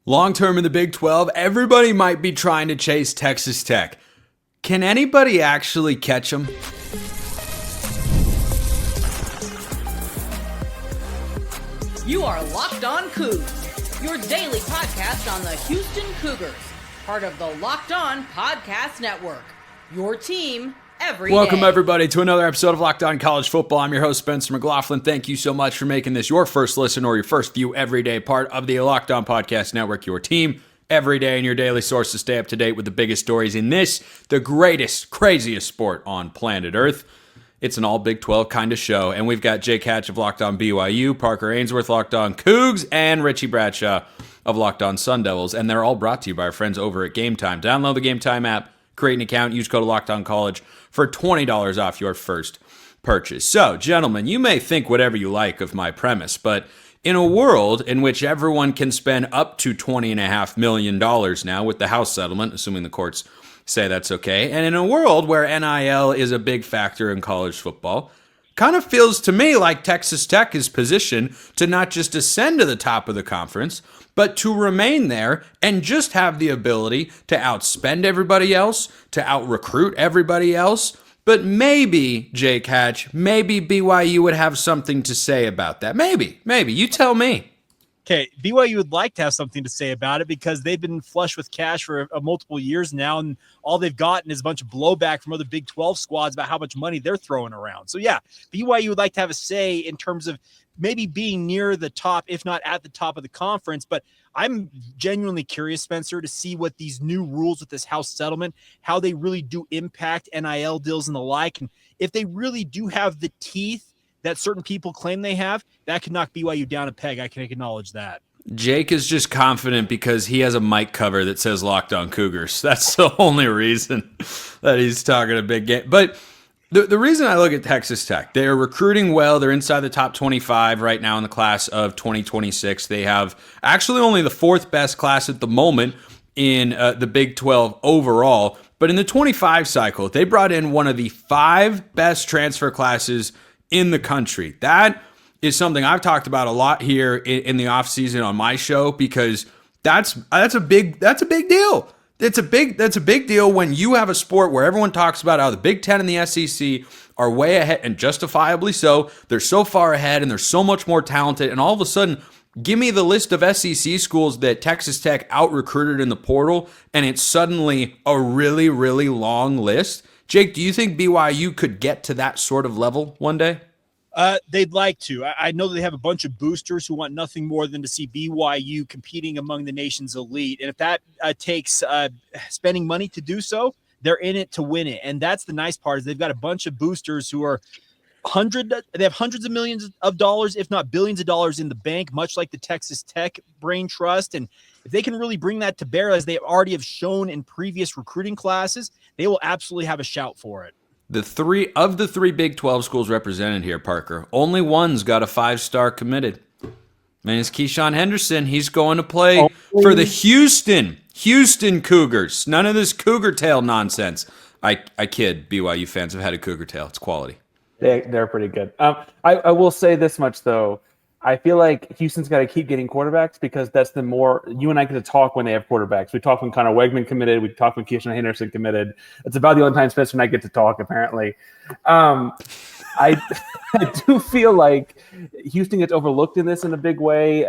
Long term in the Big 12, everybody might be trying to chase Texas Tech. Can anybody actually catch them? You are Locked On Cougs, your daily podcast on the Houston Cougars, part of the Locked On Podcast Network, your team every day. Welcome, everybody, to another episode of Locked On College Football. I'm your host, Spencer McLaughlin. Thank you so much for making this your first listen or your first view every day, part of the Locked On Podcast Network, your team every day, and your daily source to stay up to date with the biggest stories in this, the greatest, craziest sport on planet Earth. It's an all Big 12 kind of show, and we've got Jake Hatch of Locked On BYU, Parker Ainsworth, Locked On Coogs, and Richie Bradshaw of Locked On Sun Devils, and they're all brought to you by our friends over at Game Time. Download the Game Time app, create an account, use code LOCKEDONCollege for $20 off your first purchase. So, gentlemen, you may think whatever you like of my premise, but in a world in which everyone can spend up to $20.5 million now with the House settlement, assuming the courts say that's okay, and in a world where NIL is a big factor in college football, kind of feels to me like Texas Tech is positioned to not just ascend to the top of the conference, but to remain there and just have the ability to outspend everybody else, to out-recruit everybody else. But maybe, Jake Hatch, maybe BYU would have something to say about that. Maybe. You tell me. Okay, BYU would like to have something to say about it because they've been flush with cash for multiple years now, and all they've gotten is a bunch of blowback from other Big 12 squads about how much money they're throwing around. So, yeah, BYU would like to have a say in terms of maybe being near the top, if not at the top of the conference. But I'm genuinely curious, Spencer, to see what these new rules with this House settlement, how they really do impact NIL deals and the like, and if they really do have the teeth that certain people claim they have, that could knock BYU down a peg. I can acknowledge that. Jake is just confident because he has a mic cover that says Locked On Cougars. That's the only reason that he's talking a big game. But the reason I look at Texas Tech, they're recruiting well. They're inside the top 25 right now in the class of 2026. They have actually only the fourth best class at the moment in the Big 12 overall. But in the 25 cycle, they brought in one of the 5 best transfer classes in the country. That is something I've talked about a lot here in the offseason on my show, because that's a big deal. That's a big deal when you have a sport where everyone talks about how the Big Ten and the SEC are way ahead, and justifiably so. They're so far ahead and they're so much more talented, and all of a sudden, give me the list of SEC schools that Texas Tech out-recruited in the portal, and it's suddenly a really, really long list. Jake, do you think BYU could get to that sort of level one day? They'd like to. I know they have a bunch of boosters who want nothing more than to see BYU competing among the nation's elite. And if that takes spending money to do so, they're in it to win it. And that's the nice part, is they've got a bunch of boosters who are they have hundreds of millions of dollars, if not billions of dollars in the bank, much like the Texas Tech Brain Trust. And if they can really bring that to bear, as they already have shown in previous recruiting classes, they will absolutely have a shout for it. The three Big 12 schools represented here, Parker, only one's got a 5-star committed. And it's Keyshawn Henderson. He's going to play for the Houston Cougars. None of this Cougar tail nonsense. I kid. BYU fans have had a Cougar tail. It's quality. They're pretty good. I will say this much, though. I feel like Houston's got to keep getting quarterbacks, because that's the more you and I get to talk when they have quarterbacks. We talk when Connor Wegman committed. We talk when Keyshawn Henderson committed. It's about the only time Spencer and I get to talk, apparently. I do feel like Houston gets overlooked in this in a big way.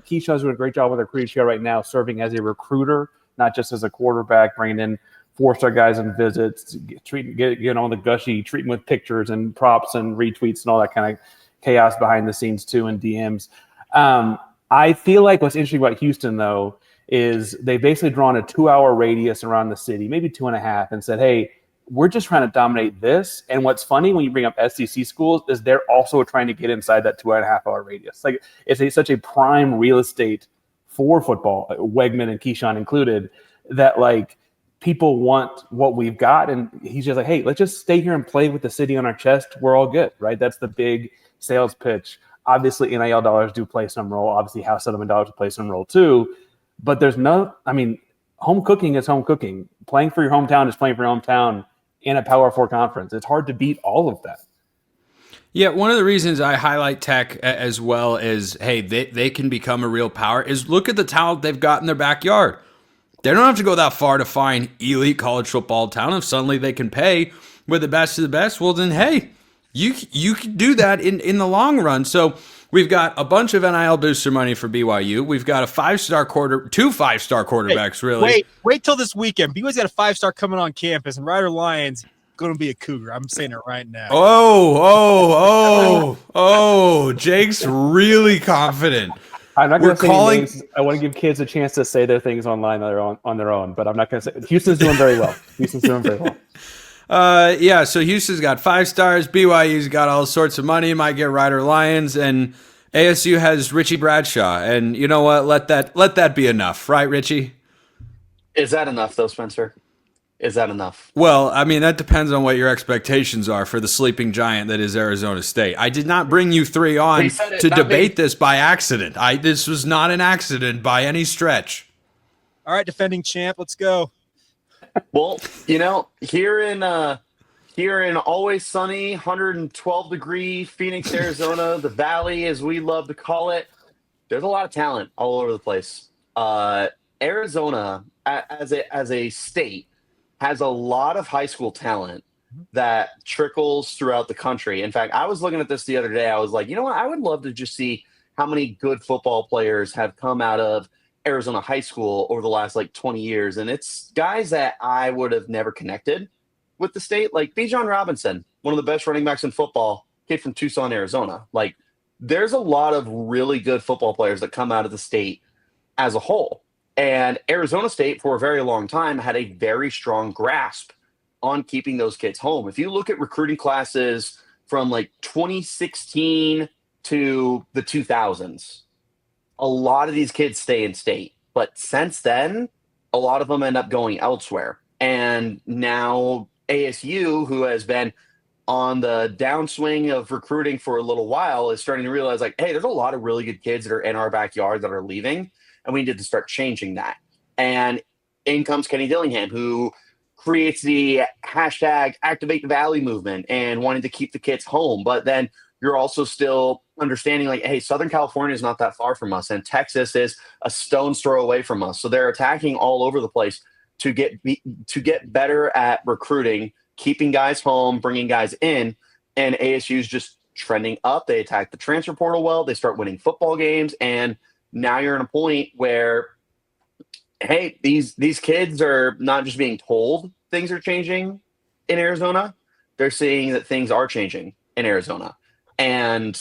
Keyshawn's doing a great job with their recruiting show right now, serving as a recruiter, not just as a quarterback, bringing in 4-star guys on visits, getting all the gushy, treating with pictures and props and retweets and all that kind of chaos behind the scenes too, and DMs. I feel like what's interesting about Houston, though, is they've basically drawn a 2-hour radius around the city, maybe 2.5, and said, hey, we're just trying to dominate this. And what's funny when you bring up SEC schools is they're also trying to get inside that 2.5-hour radius. Like, it's such a prime real estate for football, Wegman and Keyshawn included, that like people want what we've got. And he's just like, hey, let's just stay here and play with the city on our chest. We're all good, right? That's the big sales pitch. Obviously, NIL dollars do play some role. Obviously, house settlement dollars play some role too. But there's home cooking is home cooking. Playing for your hometown is playing for your hometown in a Power 4 conference. It's hard to beat all of that. Yeah, one of the reasons I highlight Tech as well as, hey, they can become a real power is look at the talent they've got in their backyard. They don't have to go that far to find elite college football talent. If suddenly they can pay with the best of the best, well then, hey, you can do that in the long run. So we've got a bunch of NIL booster money for BYU. We've got two 5-star quarterbacks, really. Wait till this weekend. BYU's got a 5-star coming on campus, and Ryder Lyons going to be a Cougar. I'm saying it right now. Jake's really confident. I'm not going to say any names. I want to give kids a chance to say their things online on their own, but I'm not going to say. Houston's doing very well. So Houston's got 5 stars. BYU's got all sorts of money. Might get Ryder Lyons, and ASU has Richie Bradshaw. And you know what? Let that be enough, right, Richie? Is that enough, though, Spencer? Is that enough? Well, I mean, that depends on what your expectations are for the sleeping giant that is Arizona State. I did not bring you three on to debate this by accident. This was not an accident by any stretch. All right, defending champ, let's go. Well, here in always sunny, 112-degree Phoenix, Arizona, the Valley, as we love to call it, there's a lot of talent all over the place. Arizona, as a state, has a lot of high school talent that trickles throughout the country. In fact, I was looking at this the other day. I was like, you know what? I would love to just see how many good football players have come out of Arizona high school over the last 20 years. And it's guys that I would have never connected with the state, like Bijan Robinson, one of the best running backs in football, kid from Tucson, Arizona. There's a lot of really good football players that come out of the state as a whole. And Arizona State, for a very long time, had a very strong grasp on keeping those kids home. If you look at recruiting classes from 2016 to the 2000s, a lot of these kids stay in state. But since then, a lot of them end up going elsewhere. And now ASU, who has been on the downswing of recruiting for a little while, is starting to realize, hey, there's a lot of really good kids that are in our backyard that are leaving. And we need to start changing that. And in comes Kenny Dillingham, who creates the hashtag Activate the Valley movement and wanting to keep the kids home. But then you're also still understanding, hey, Southern California is not that far from us, and Texas is a stone's throw away from us. So they're attacking all over the place to get better at recruiting, keeping guys home, bringing guys in. And ASU is just trending up. They attack the transfer portal well. They start winning football games, and now you're in a point where, hey, these kids are not just being told things are changing in Arizona. They're seeing that things are changing in Arizona. And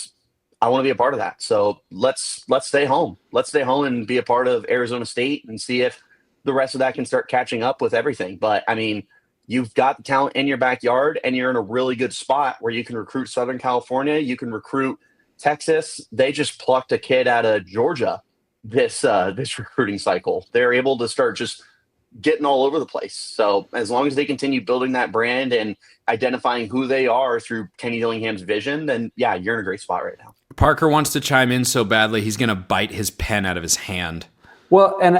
I want to be a part of that. So let's stay home. Let's stay home and be a part of Arizona State and see if the rest of that can start catching up with everything. But, I mean, you've got the talent in your backyard, and you're in a really good spot where you can recruit Southern California. You can recruit Texas. They just plucked a kid out of Georgia this recruiting cycle. They're able to start just getting all over the place. So as long as they continue building that brand and identifying who they are through Kenny Dillingham's vision, then yeah, you're in a great spot right now. Parker wants to chime in so badly he's going to bite his pen out of his hand. Well, and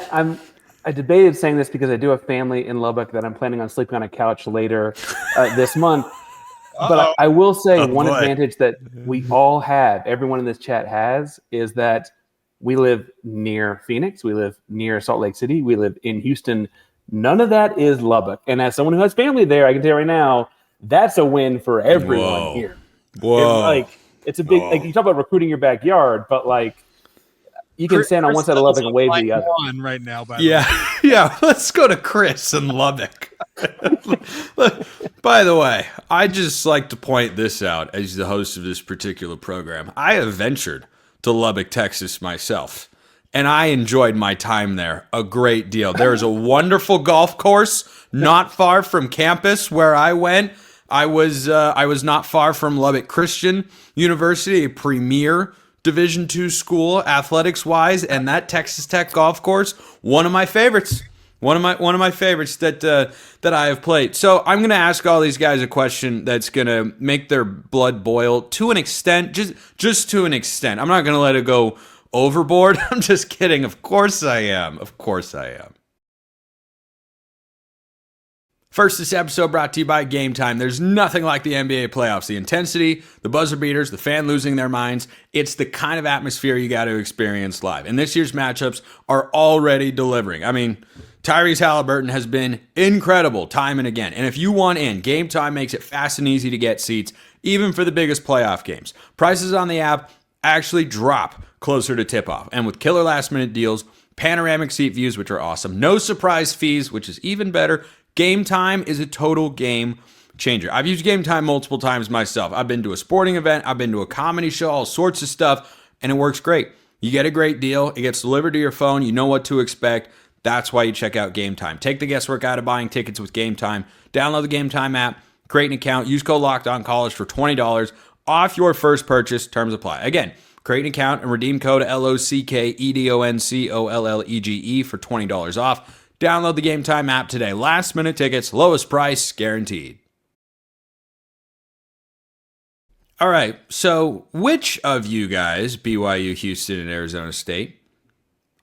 I debated saying this because I do have family in Lubbock that I'm planning on sleeping on a couch later this month. But I will say one advantage that we all have, everyone in this chat has, is that we live near Phoenix. We live near Salt Lake City. We live in Houston. None of that is Lubbock. And as someone who has family there, I can tell you right now, that's a win for everyone here. Whoa. It's a big, you talk about recruiting your backyard, but you can stand on one side of Lubbock and wave the other. Right now, yeah. Let's go to Chris in Lubbock. By the way, I just like to point this out as the host of this particular program. I have ventured to Lubbock, Texas myself, and I enjoyed my time there a great deal. There is a wonderful golf course not far from campus where I went. I was not far from Lubbock Christian University, a premier Division II school athletics-wise, and that Texas Tech golf course, one of my favorites. One of my favorites that I have played. So I'm going to ask all these guys a question that's going to make their blood boil to an extent, just to an extent. I'm not going to let it go overboard. I'm just kidding. Of course I am. First, this episode brought to you by Game Time. There's nothing like the NBA playoffs. The intensity, the buzzer beaters, the fan losing their minds. It's the kind of atmosphere you got to experience live. And this year's matchups are already delivering. I mean, Tyrese Halliburton has been incredible time and again. And if you want in, Game Time makes it fast and easy to get seats, even for the biggest playoff games. Prices on the app actually drop closer to tip-off. And with killer last-minute deals, panoramic seat views, which are awesome, no surprise fees, which is even better, Game Time is a total game changer. I've used Game Time multiple times myself. I've been to a sporting event, I've been to a comedy show, all sorts of stuff, and it works great. You get a great deal, it gets delivered to your phone, you know what to expect. That's why you check out Game Time. Take the guesswork out of buying tickets with Game Time. Download the Game Time app, create an account, use code LOCKEDONCollege for $20 off your first purchase. Terms apply. Again, create an account and redeem code LOCKEDONCOLLEGE for $20 off. Download the Game Time app today. Last minute tickets, lowest price guaranteed. All right, so which of you guys, BYU, Houston, and Arizona State,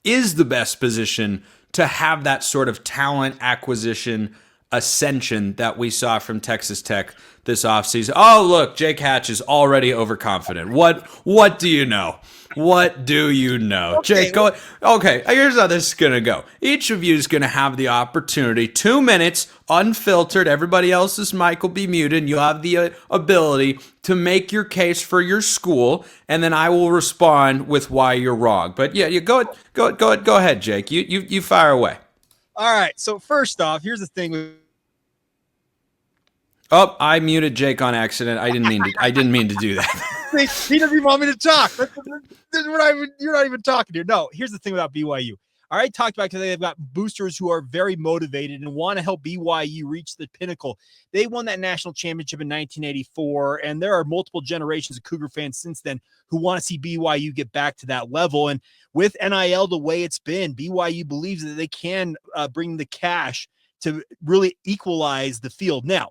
is the best position to have that sort of talent acquisition ascension that we saw from Texas Tech this offseason? Oh, look, Jake Hatch is already overconfident. What do you know? What do you know? Okay. Jake, go. Okay, here's how this is going to go. Each of you is going to have the opportunity, 2 minutes, unfiltered. Everybody else's mic will be muted. And you'll have the ability to make your case for your school, and then I will respond with why you're wrong. But yeah, you go ahead, Jake. You fire away. All right. So first off, here's the thing with Oh, I muted Jake on accident. I didn't mean to do that. he doesn't even want me to talk. You're not even talking here. No, here's the thing about BYU. I already talked about because they've got boosters who are very motivated and want to help BYU reach the pinnacle. They won that national championship in 1984, and there are multiple generations of Cougar fans since then who want to see BYU get back to that level. And with NIL the way it's been, BYU believes that they can bring the cash to really equalize the field. Now,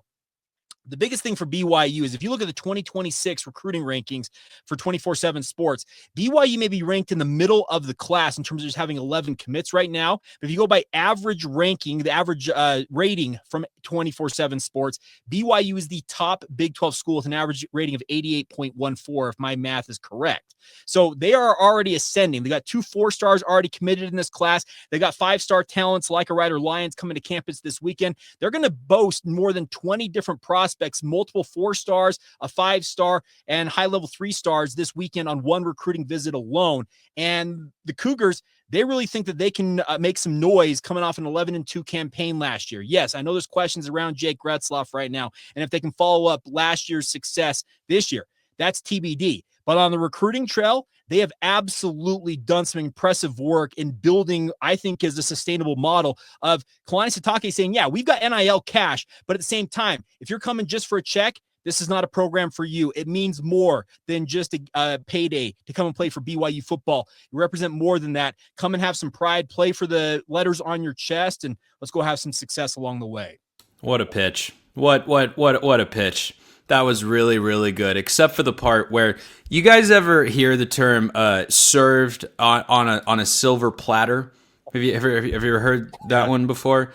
the biggest thing for BYU is if you look at the 2026 recruiting rankings for 24/7 Sports, BYU may be ranked in the middle of the class in terms of just having 11 commits right now. But if you go by average ranking, the average rating from 24/7 Sports, BYU is the top Big 12 school with an average rating of 88.14, if my math is correct. So they are already ascending. They got 2 4-stars already committed in this class. They got 5-star talents like a Ryder Lyons coming to campus this weekend. They're going to boast more than 20 different prospects, multiple 4-stars, a 5-star, and high-level 3-stars this weekend on one recruiting visit alone. And the Cougars, they really think that they can make some noise coming off an 11-2 campaign last year. Yes, I know there's questions around Jake Gretzloff right now, and if they can follow up last year's success this year, that's TBD. But on the recruiting trail, they have absolutely done some impressive work in building, I think, is a sustainable model of Kalani Sitake saying, yeah, we've got NIL cash, but at the same time, if you're coming just for a check, this is not a program for you. It means more than just a payday to come and play for BYU football. You represent more than that. Come and have some pride, play for the letters on your chest, and let's go have some success along the way. What a pitch. What a pitch. That was really, really good, except for the part where you guys ever hear the term served on a silver platter? Have you ever heard that one before?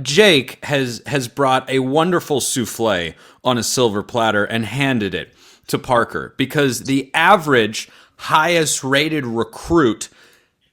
Jake has brought a wonderful souffle on a silver platter and handed it to Parker because the average highest rated recruit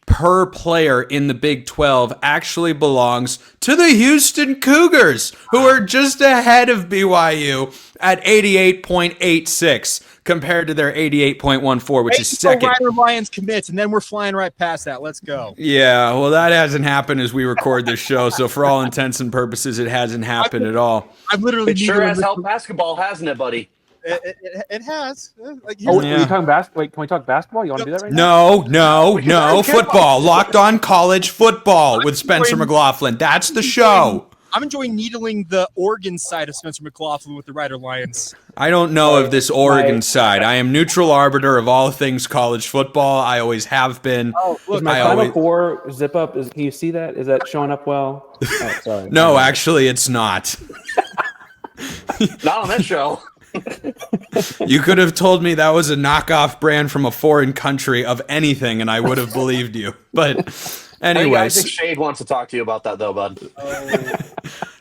per player in the Big 12 actually belongs to the Houston Cougars, who are just ahead of BYU at 88.86 compared to their 88.14, which is second. Ryder Lyons commits, and then we're flying right past that. Let's go. Yeah, well, that hasn't happened as we record this show, so for all intents and purposes, it hasn't happened at all. I'm literally. It sure has helped basketball, hasn't it, buddy? It has. Are you talking basketball? Wait, can we talk basketball? You want to do that right now? No. Football. Locked on College Football with Spencer McLaughlin. That's the show. I'm enjoying needling the Oregon side of Spencer McLaughlin with the Ryder Lions. I don't know of this Oregon side. I am neutral arbiter of all things college football. I always have been. Oh, look, my Final Four zip up. Can you see that? Is that showing up well? Oh, sorry. No, actually, it's not. Not on this show. You could have told me that was a knockoff brand from a foreign country of anything, and I would have believed you. But anyways, I think Shade wants to talk to you about that, though, bud.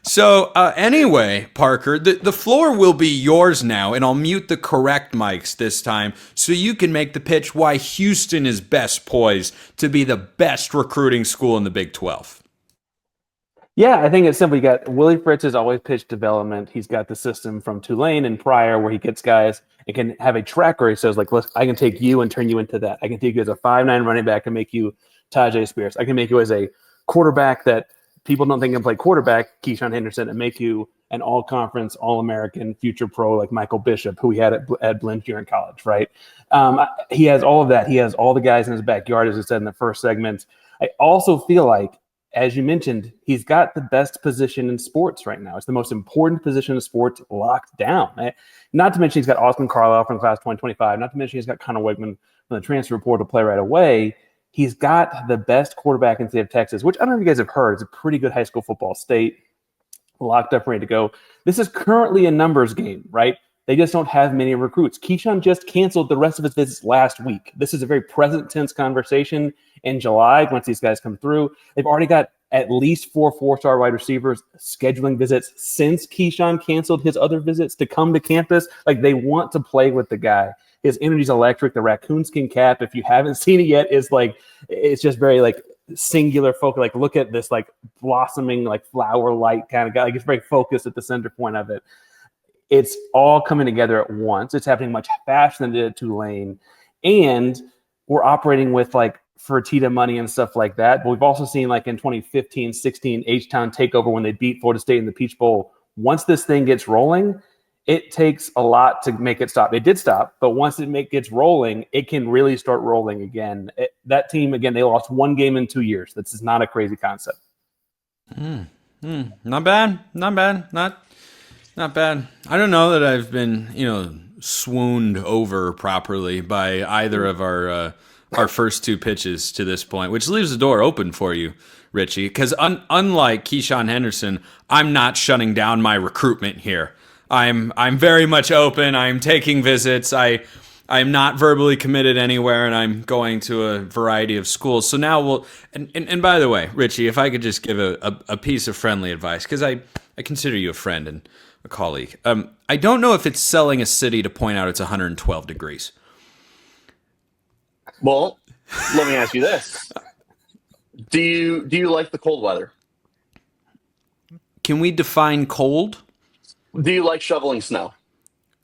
So anyway, Parker, the floor will be yours now, and I'll mute the correct mics this time so you can make the pitch why Houston is best poised to be the best recruiting school in the Big 12. Yeah, I think it's simple. You got Willie Fritz has always pitched development. He's got the system from Tulane and prior where he gets guys and can have a track where he says, like, look, I can take you and turn you into that. I can take you as a 5'9" running back and make you Tajay Spears. I can make you as a quarterback that people don't think can play quarterback, Keyshawn Henderson, and make you an all-conference, all-American, future pro like Michael Bishop, who he had at Blinn here in college, right? He has all of that. He has all the guys in his backyard, as I said in the first segment. I also feel like, as you mentioned, he's got the best position in sports right now. It's the most important position in sports locked down. Not to mention he's got Austin Carlisle from class 2025. Not to mention he's got Connor Wegman from the transfer portal to play right away. He's got the best quarterback in the state of Texas, which I don't know if you guys have heard. It's a pretty good high school football state, locked up, ready to go. This is currently a numbers game, right? They just don't have many recruits. Keyshawn just canceled the rest of his visits last week. This is a very present tense conversation in July once these guys come through. They've already got at least 4 4-star wide receivers scheduling visits since Keyshawn canceled his other visits to come to campus. Like, they want to play with the guy. His energy's electric. The raccoon skin cap, if you haven't seen it yet, is like, it's just very like singular focus. Like, look at this like blossoming like flower light kind of guy. Like, it's very focused at the center point of it. It's all coming together at once. It's happening much faster than it did at Tulane. And we're operating with like Fertitta money and stuff like that. But we've also seen like in 2015-16 H-Town takeover when they beat Florida State in the Peach Bowl. Once this thing gets rolling, it takes a lot to make it stop. It did stop, but once it gets rolling, it can really start rolling again. That team, again, they lost 1 game in 2 years. This is not a crazy concept. Not bad. Not bad. I don't know that I've been, swooned over properly by either of our first 2 pitches to this point, which leaves the door open for you, Richie, because unlike Keyshawn Henderson, I'm not shutting down my recruitment here. I'm very much open. I'm taking visits. I'm not verbally committed anywhere, and I'm going to a variety of schools. So now we'll and by the way, Richie, if I could just give a piece of friendly advice, because I consider you a friend and a colleague. I don't know if it's selling a city to point out it's 112 degrees. Well, let me ask you this. Do you like the cold weather? Can we define cold? Do you like shoveling snow?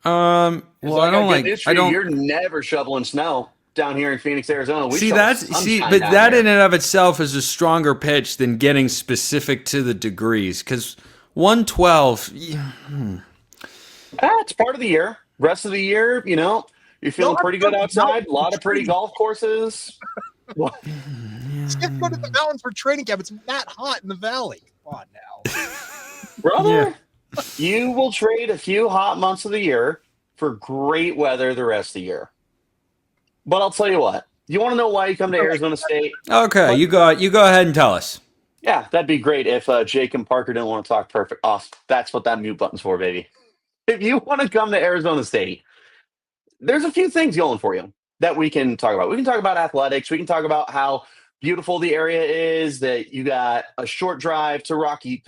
Well, I don't like. I don't. You're never shoveling snow down here in Phoenix, Arizona. But that in and of itself is a stronger pitch than getting specific to the degrees, because 112. It's part of the year. Rest of the year, you're feeling pretty good outside. A lot of pretty golf courses. Just go to the mountains for training camp. It's that hot in the valley. Come on now, brother. Yeah. You will trade a few hot months of the year for great weather the rest of the year. But I'll tell you what. You want to know why you come to Arizona State? Okay, you go ahead and tell us. Yeah, that'd be great if Jake and Parker didn't want to talk perfect off. That's what that mute button's for, baby. If you want to come to Arizona State, there's a few things going for you that we can talk about. We can talk about athletics. We can talk about how beautiful the area is, that you got a short drive to Rocky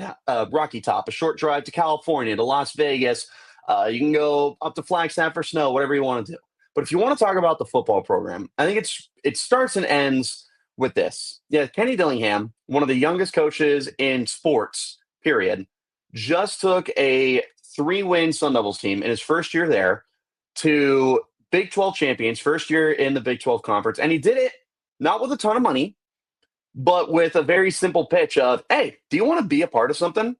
Top, a short drive to California, to Las Vegas. You can go up to Flagstaff for snow, whatever you want to do. But if you want to talk about the football program, I think it starts and ends with this. Yeah, Kenny Dillingham, one of the youngest coaches in sports, period, just took a 3-win Sun Devils team in his first year there to Big 12 champions, first year in the Big 12 conference. And he did it not with a ton of money, but with a very simple pitch of, hey, do you want to be a part of something?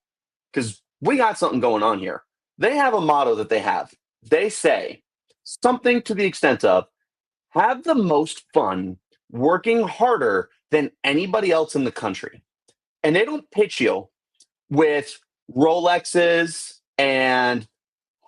Because we got something going on here. They have a motto that they have. They say something to the extent of, have the most fun working harder than anybody else in the country. And they don't pitch you with Rolexes and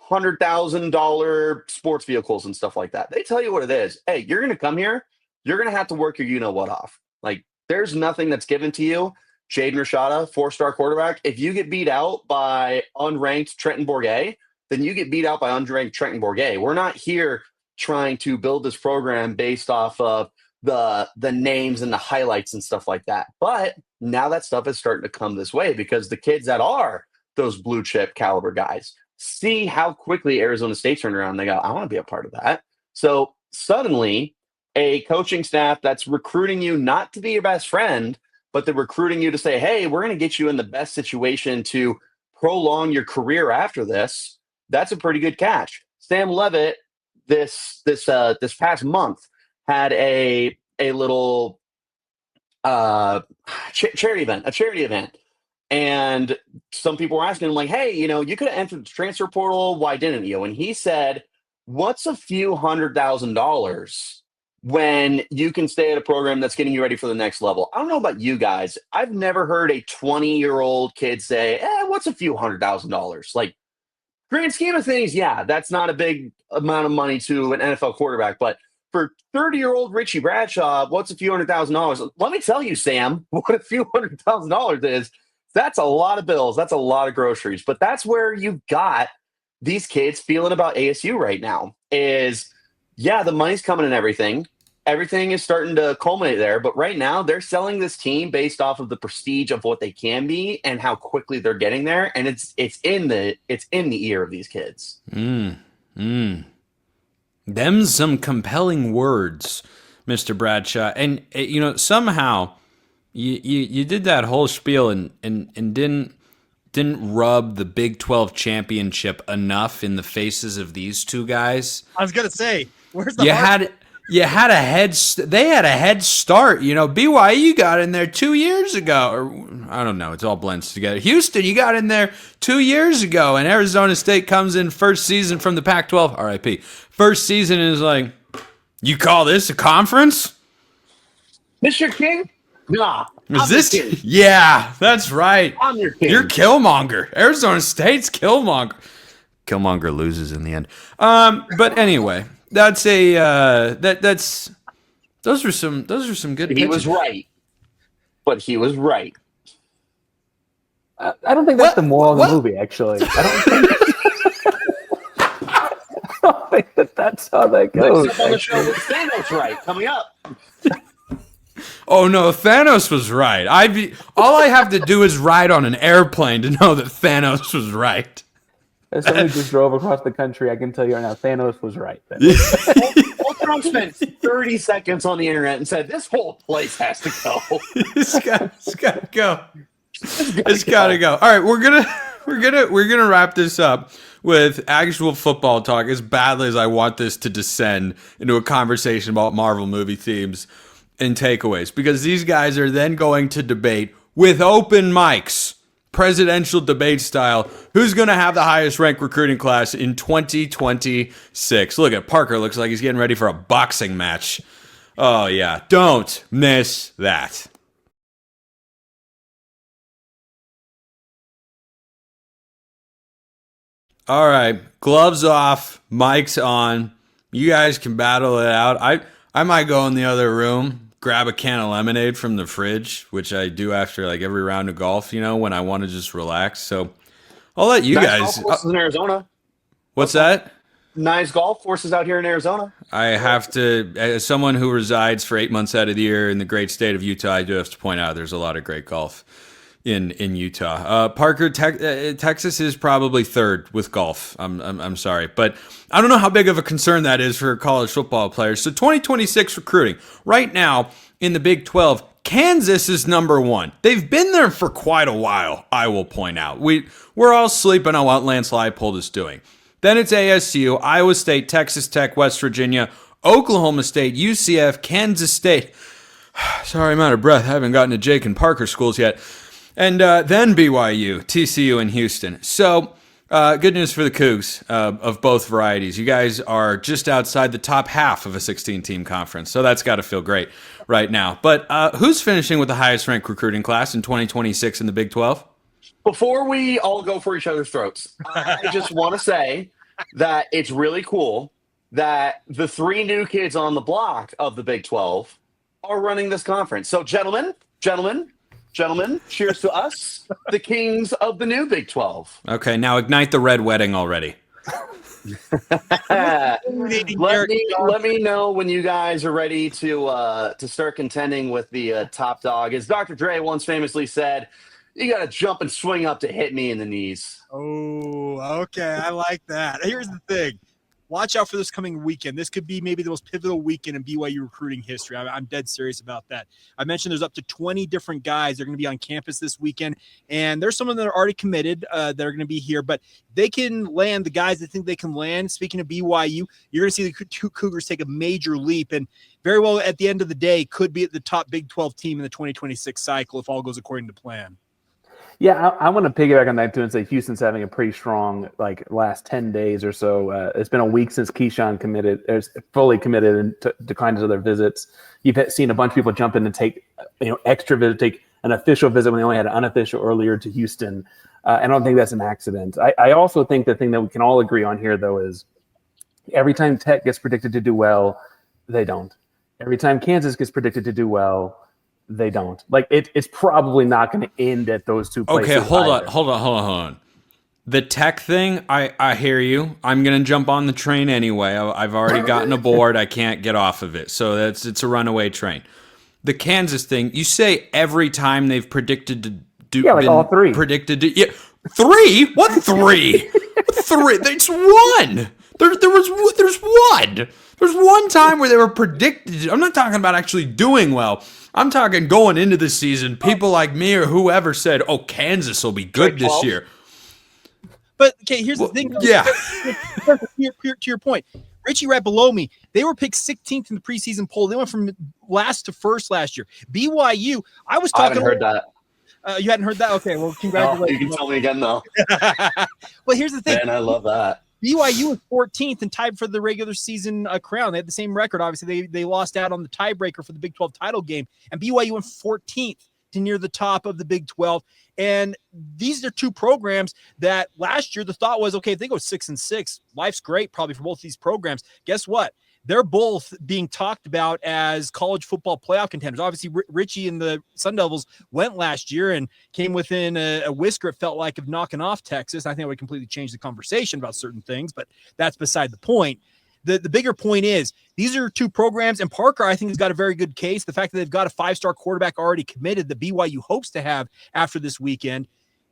$100,000 sports vehicles and stuff like that. They tell you what it is. Hey, you're going to come here. You're going to have to work your you-know-what off. Like, there's nothing that's given to you. Jaden Rashada, 4-star quarterback. If you get beat out by unranked Trenton Bourget, then you get beat out by unranked Trenton Bourget. We're not here trying to build this program based off of the names and the highlights and stuff like that. But now that stuff is starting to come this way because the kids that are those blue chip caliber guys. See how quickly Arizona State turned around and they go, I want to be a part of that. So suddenly a coaching staff that's recruiting you not to be your best friend, but they're recruiting you to say, hey, we're going to get you in the best situation to prolong your career after this. That's a pretty good catch. Sam Levitt this past month had a little charity event. And some people were asking him, like, hey, you could have entered the transfer portal. Why didn't you? And he said, what's a few $100,000 when you can stay at a program that's getting you ready for the next level? I don't know about you guys. I've never heard a 20-year-old kid say, what's a few $100,000? Like, grand scheme of things, yeah, that's not a big amount of money to an NFL quarterback. But for 30-year-old Richie Bradshaw, what's a few $100,000? Let me tell you, Sam, what a few $100,000 is. That's a lot of bills. That's a lot of groceries. But that's where you've got these kids feeling about ASU right now is, yeah, the money's coming and everything. Everything is starting to culminate there. But right now they're selling this team based off of the prestige of what they can be and how quickly they're getting there. And it's in the ear of these kids. Them's some compelling words, Mr. Bradshaw. And, somehow you did that whole spiel and didn't rub the Big 12 championship enough in the faces of these two guys. I was gonna say, where's the they had a head start. BYU got in there 2 years ago, or I don't know. It's all blends together. Houston, you got in there 2 years ago, and Arizona State comes in first season from the Pac-12. RIP. First season is like, you call this a conference? Mr. King? Nah. Is this? Yeah, that's right. I'm your king. You're Killmonger. Arizona State's Killmonger. Killmonger loses in the end. But anyway, that's those are some good. He was right, but he was right. I don't think that's the moral of the movie. Actually, I don't think that's how that goes. Next up on the show with Thanos right coming up. Oh no, Thanos was right. All I have to do is ride on an airplane to know that Thanos was right. As somebody just drove across the country, I can tell you right now, Thanos was right. Trump spent 30 seconds on the internet and said, "This whole place has to go. It's got to go. It's got to go." All right, we're gonna wrap this up with actual football talk. As badly as I want this to descend into a conversation about Marvel movie themes and takeaways, because these guys are then going to debate with open mics, presidential debate style, who's going to have the highest ranked recruiting class in 2026. Look at Parker, looks like he's getting ready for a boxing match. Oh yeah, don't miss that. All right, gloves off, mics on. You guys can battle it out. I might go in the other room, grab a can of lemonade from the fridge, which I do after like every round of golf, when I want to just relax. So I'll let you guys. Golf courses in Arizona. What's that? Nice golf courses out here in Arizona. I have to, as someone who resides for 8 months out of the year in the great state of Utah, I do have to point out there's a lot of great golf in Utah. Parker, Texas is probably third with golf. I'm sorry, but I don't know how big of a concern that is for college football players. So 2026 recruiting right now in the Big 12, Kansas is number one. They've been there for quite a while, I will point out. We're all sleeping on what Lance Leipold is doing. Then it's ASU, Iowa State, Texas Tech, West Virginia, Oklahoma State, UCF, Kansas State. Sorry, I'm out of breath. I haven't gotten to Jake and Parker schools yet. And then BYU, TCU, and Houston. So good news for the Cougs of both varieties. You guys are just outside the top half of a 16-team conference. So that's got to feel great right now. But who's finishing with the highest ranked recruiting class in 2026 in the Big 12? Before we all go for each other's throats, I just want to say that it's really cool that the three new kids on the block of the Big 12 are running this conference. So gentlemen, cheers to us, the kings of the new Big 12. Okay, now ignite the red wedding already. let me know when you guys are ready to start contending with the top dog. As Dr. Dre once famously said, You got to jump and swing up to hit me in the knees. Oh, okay. I like that. Here's the thing. Watch out for this coming weekend. This could be maybe the most pivotal weekend in BYU recruiting history. I'm dead serious about that. I mentioned there's up to 20 different guys that are going to be on campus this weekend, and there's some of them that are already committed that are going to be here, but they can land the guys that think they can land. Speaking of BYU, you're going to see the two Cougars take a major leap, and very well at the end of the day could be at the top Big 12 team in the 2026 cycle if all goes according to plan. Yeah, I want to piggyback on that too and say Houston's having a pretty strong last 10 days or so. It's been a week since Keyshawn fully committed and declined his other visits. You've seen a bunch of people jump in and take extra visit, take an official visit when they only had an unofficial earlier to Houston. I don't think that's an accident. I also think the thing that we can all agree on here though is every time Tech gets predicted to do well, they don't. Every time Kansas gets predicted to do well, they don't. It's probably not going to end at those two places. Okay, hold on. The Tech thing, I hear you. I'm going to jump on the train anyway. I've already gotten aboard. I can't get off of it. So it's a runaway train. The Kansas thing, you say every time they've predicted to do. Yeah, all three. Predicted to. Yeah, three? What three? Three. It's one. There's one. There's one time where they were predicted. I'm not talking about actually doing well. I'm talking going into the season, people like me or whoever said, oh, Kansas will be good this year. But, okay, here's the thing. Yeah. To your point, Richie right below me, they were picked 16th in the preseason poll. They went from last to first last year. BYU, I haven't heard that. You hadn't heard that? Okay, well, congratulations. No, you can tell me again, though. Well, here's the thing. Man, I love that. BYU was 14th and tied for the regular season crown. They had the same record. Obviously, they lost out on the tiebreaker for the Big 12 title game. And BYU went 14th to near the top of the Big 12. And these are two programs that last year the thought was, okay, if they go 6-6, life's great probably for both of these programs. Guess what? They're both being talked about as college football playoff contenders. Obviously, Richie and the Sun Devils went last year and came within a whisker, it felt like, of knocking off Texas. I think it would completely change the conversation about certain things, but that's beside the point. The bigger point is these are two programs, and Parker, I think, has got a very good case. The fact that they've got a 5-star quarterback already committed that BYU hopes to have after this weekend.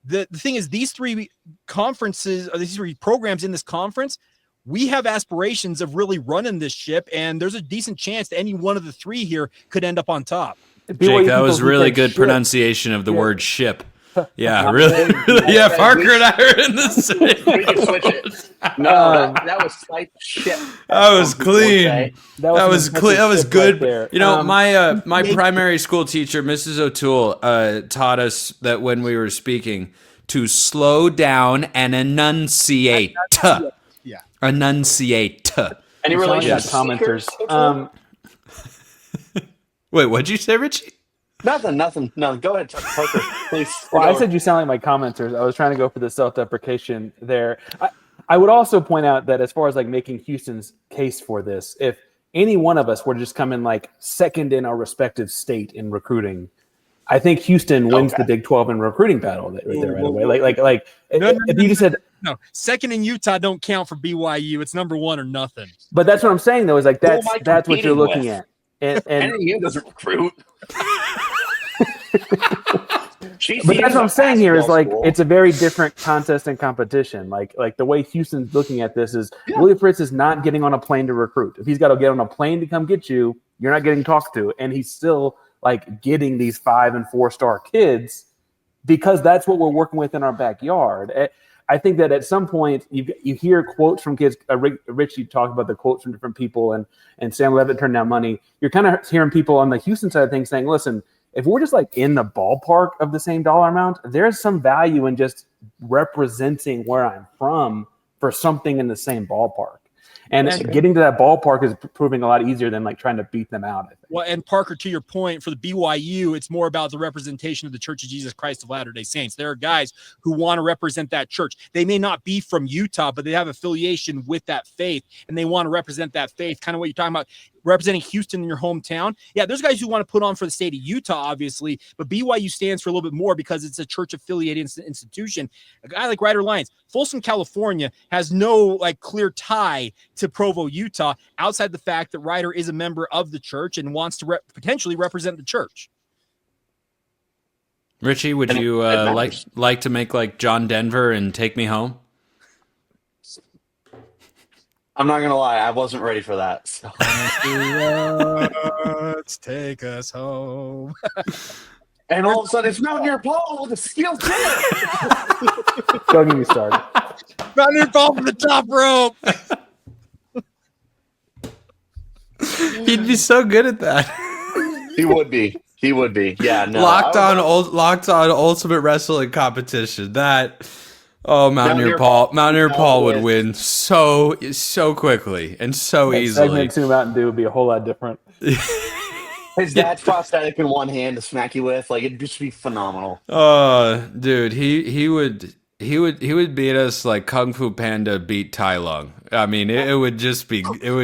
The thing is, these three conferences, or these three programs in this conference, we have aspirations of really running this ship, and there's a decent chance that any one of the three here could end up on top. Jake, that was really good pronunciation of the word ship. Yeah, really. Yeah, Parker and I are in the same. We can switch it. No, that was slight ship. That was clean. That was clean. That was good. Right my primary school teacher, Mrs. O'Toole, taught us that when we were speaking to slow down and enunciate. Yeah. Enunciate. Any relation to commenters? Wait, what'd you say, Richie? Nothing. No, go ahead, Parker, please. Well, I said you sound like my commenters. I was trying to go for the self-deprecation there. I would also point out that as far as making Houston's case for this, if any one of us were to just come in second in our respective state in recruiting, I think Houston wins the Big 12 in recruiting battle right away. If you just said second in Utah don't count for BYU. It's number one or nothing. But that's what I'm saying though. Is that's what you're looking at. And NAU doesn't recruit. But that's what I'm saying here is it's a very different contest and competition. Like the way Houston's looking at this is Willie Fritz is not getting on a plane to recruit. If he's got to get on a plane to come get you, you're not getting talked to. And he's still getting these 5- and 4-star kids because that's what we're working with in our backyard. I think that at some point you hear quotes from kids. Richie talked about the quotes from different people, and Sam Levitt turned down money. You're kind of hearing people on the Houston side of things saying, listen, if we're just in the ballpark of the same dollar amount, there's some value in just representing where I'm from for something in the same ballpark. And getting to that ballpark is proving a lot easier than trying to beat them out, I think. Well, and Parker, to your point, for the BYU, it's more about the representation of the Church of Jesus Christ of Latter-day Saints. There are guys who want to represent that church. They may not be from Utah, but they have affiliation with that faith, and they want to represent that faith, kind of what you're talking about, representing Houston in your hometown. Yeah, there's guys who want to put on for the state of Utah, obviously, but BYU stands for a little bit more because it's a church-affiliated institution. A guy like Ryder Lyons, Folsom, California, has no clear tie to Provo, Utah, outside the fact that Ryder is a member of the church and wants to potentially represent the church. Richie, would And you it matters. like to make like John Denver and take me home? I'm not gonna lie, I wasn't ready for that. So. Let's take us home. And all of a sudden, it's Mountaineer Paul with a steel chair. Don't get me started. Mountaineer Paul from the top rope. He'd be so good at that. He would be. He would be. Yeah. No. Locked on Ultimate Wrestling Competition. That Mountaineer Paul would win so quickly and so easily. Segment 2 Mountain Dew would be a whole lot different. His dad's prosthetic in one hand to smack you with, like it'd just be phenomenal. Dude, he would beat us like Kung Fu Panda beat Tai Lung. I mean, it would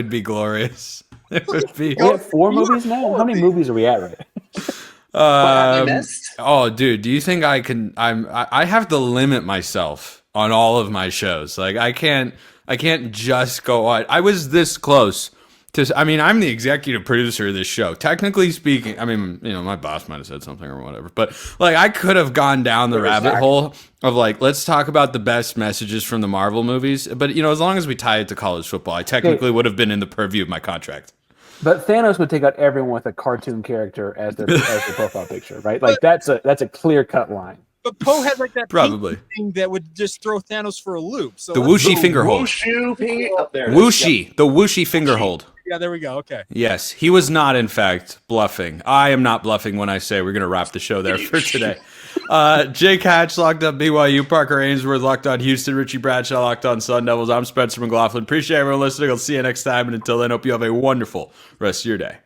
be glorious. It would be. We have 4 movies now. How many movies are we at right now? Oh, dude, do you think I can? I have to limit myself on all of my shows. Like I can't just go on. I was this close to. I mean, I'm the executive producer of this show. Technically speaking, I mean, my boss might have said something or whatever, but like I could have gone down the rabbit hole of like, let's talk about the best messages from the Marvel movies. But as long as we tie it to college football, I technically would have been in the purview of my contract. But Thanos would take out everyone with a cartoon character as their profile picture, right? Like that's a clear-cut line. But Poe had like that Probably thing that would just throw Thanos for a loop. So the whooshy finger hold. Whooshy. The whooshy finger hold. Yeah, there we go. Okay. Yes, he was not, in fact, bluffing. I am not bluffing when I say we're going to wrap the show there for today. Jake Hatch, locked on BYU. Parker Ainsworth, locked on Houston. Richie Bradshaw, locked on Sun Devils. I'm Spencer McLaughlin. Appreciate everyone listening. I'll see you next time. And until then, hope you have a wonderful rest of your day.